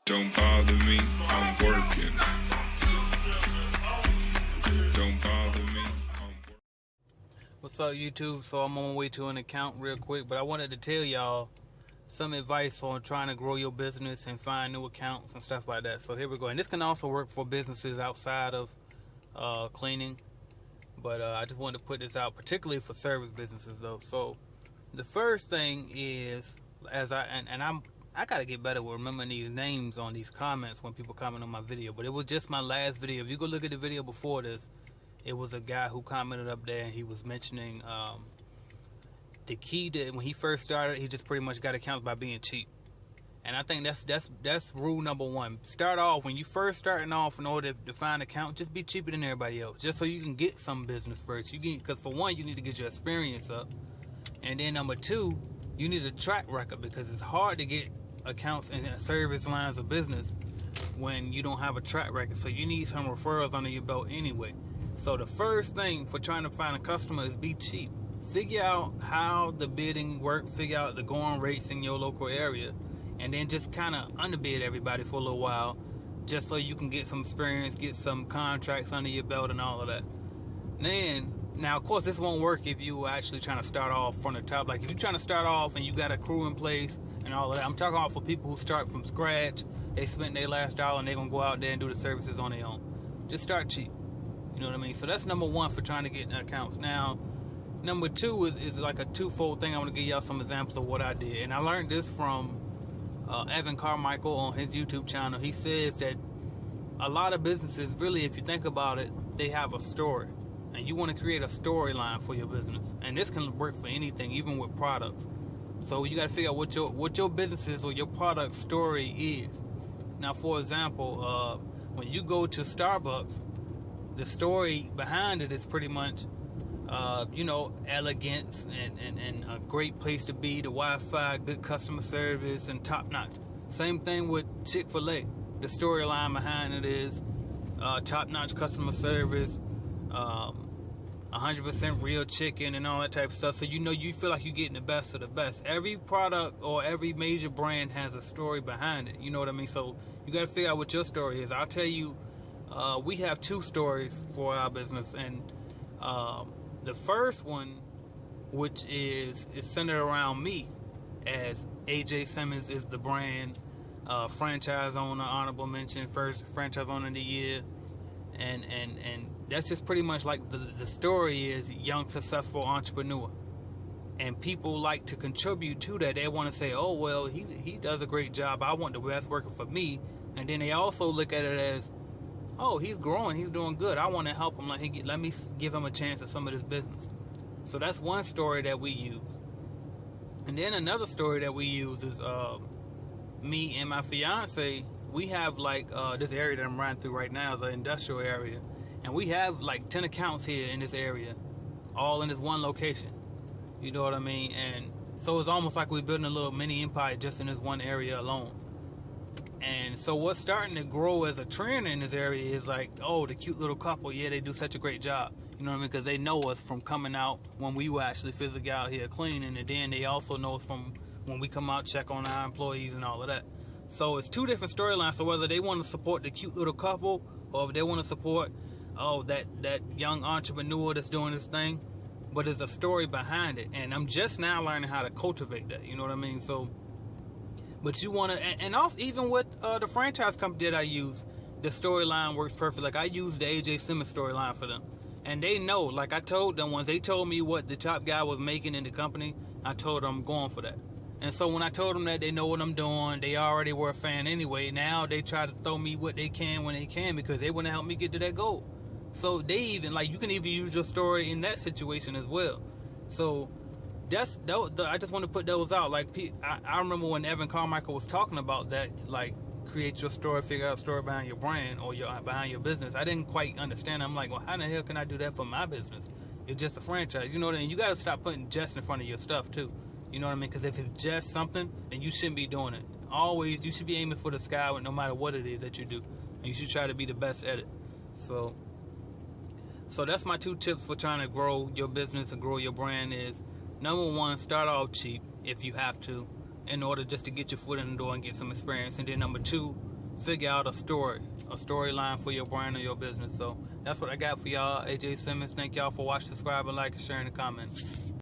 Don't bother me, I'm working. Don't bother me, I'm working. What's up, YouTube? So I'm on my way to an account real quick, but I wanted to tell y'all some advice on trying to grow your business and find new accounts and stuff like that. So here we go. And this can also work for businesses outside of cleaning, but I just wanted to put this out particularly for service businesses though. So the first thing is, I gotta get better with remembering these names on these comments when people comment on my video, but it was just my last video. If you go look at the video before this, it was a guy who commented up there and he was mentioning the key to when he first started, he just pretty much got accounts by being cheap. And I think that's rule number one. Start off when you first starting off, in order to find an account, just be cheaper than everybody else, just so you can get some business first. Because for one, you need to get your experience up, and then number two, you need a track record, because it's hard to get accounts in service lines of business when you don't have a track record. So you need some referrals under your belt anyway. So the first thing for trying to find a customer is be cheap. Figure out how the bidding works, figure out the going rates in your local area, and then just kind of underbid everybody for a little while, just so you can get some experience, get some contracts under your belt and all of that. Now of course this won't work if you actually trying to start off from the top. Like if you're trying to start off and you got a crew in place and all of that. I'm talking about for people who start from scratch. They spent their last dollar and they're gonna go out there and do the services on their own. Just start cheap. You know what I mean? So that's number one for trying to get accounts. Now, number two is like a twofold thing. I want to give y'all some examples of what I did. And I learned this from Evan Carmichael on his YouTube channel. He says that a lot of businesses, really, if you think about it, they have a story. And you want to create a storyline for your business. And this can work for anything, even with products. So you got to figure out what your business's or your product story is. Now, for example, when you go to Starbucks, the story behind it is pretty much, elegance and a great place to be, the Wi-Fi, good customer service, and top-notch. Same thing with Chick-fil-A. The storyline behind it is top-notch customer service, 100% real chicken and all that type of stuff. So you feel like you're getting the best of the best. Every product or every major brand has a story behind it. You know what I mean? So you got to figure out what your story is. I'll tell you, we have two stories for our business, and the first one, which is centered around me, as AJ Simmons is the brand, franchise owner, honorable mention, first franchise owner of the year, and that's just pretty much like the story is young successful entrepreneur, and people like to contribute to that. They want to say, oh well, he does a great job, I want the best working for me. And then they also look at it as, oh, he's growing, he's doing good, I want to help him, let me give him a chance at some of this business. So that's one story that we use. And then another story that we use is me and my fiance. We have like this area that I'm riding through right now is an industrial area, and we have like 10 accounts here in this area, all in this one location. You know what I mean? And so it's almost like we're building a little mini empire just in this one area alone. And so what's starting to grow as a trend in this area is like, oh, the cute little couple, yeah, they do such a great job. You know what I mean? Because they know us from coming out when we were actually physically out here cleaning, and then they also know us from when we come out, check on our employees and all of that. So it's two different storylines. So whether they want to support the cute little couple, or if they want to support, oh, that young entrepreneur that's doing this thing, but there's a story behind it. And I'm just now learning how to cultivate that. You know what I mean? So, but you want to, and also even with the franchise company that I use, the storyline works perfect. Like I use the AJ Simmons storyline for them, and they know. Like I told them once, they told me what the top guy was making in the company. I told them I'm going for that. And so when I told them that, they know what I'm doing. They already were a fan anyway. Now they try to throw me what they can when they can, because they want to help me get to that goal. So they even, like, you can even use your story in that situation as well. So I just want to put those out. Like I remember when Evan Carmichael was talking about that, like create your story, figure out a story behind your brand or behind your business. I didn't quite understand. I'm like, well, how the hell can I do that for my business? It's just a franchise. You know what I mean? You got to stop putting just in front of your stuff too. You know what I mean? Because if it's just something, then you shouldn't be doing it. Always, you should be aiming for the sky with no matter what it is that you do. And you should try to be the best at it. So that's my two tips for trying to grow your business and grow your brand is, number one, start off cheap if you have to, in order just to get your foot in the door and get some experience. And then number two, figure out a storyline for your brand or your business. So that's what I got for y'all. AJ Simmons, thank y'all for watching, subscribing, liking, sharing, and commenting.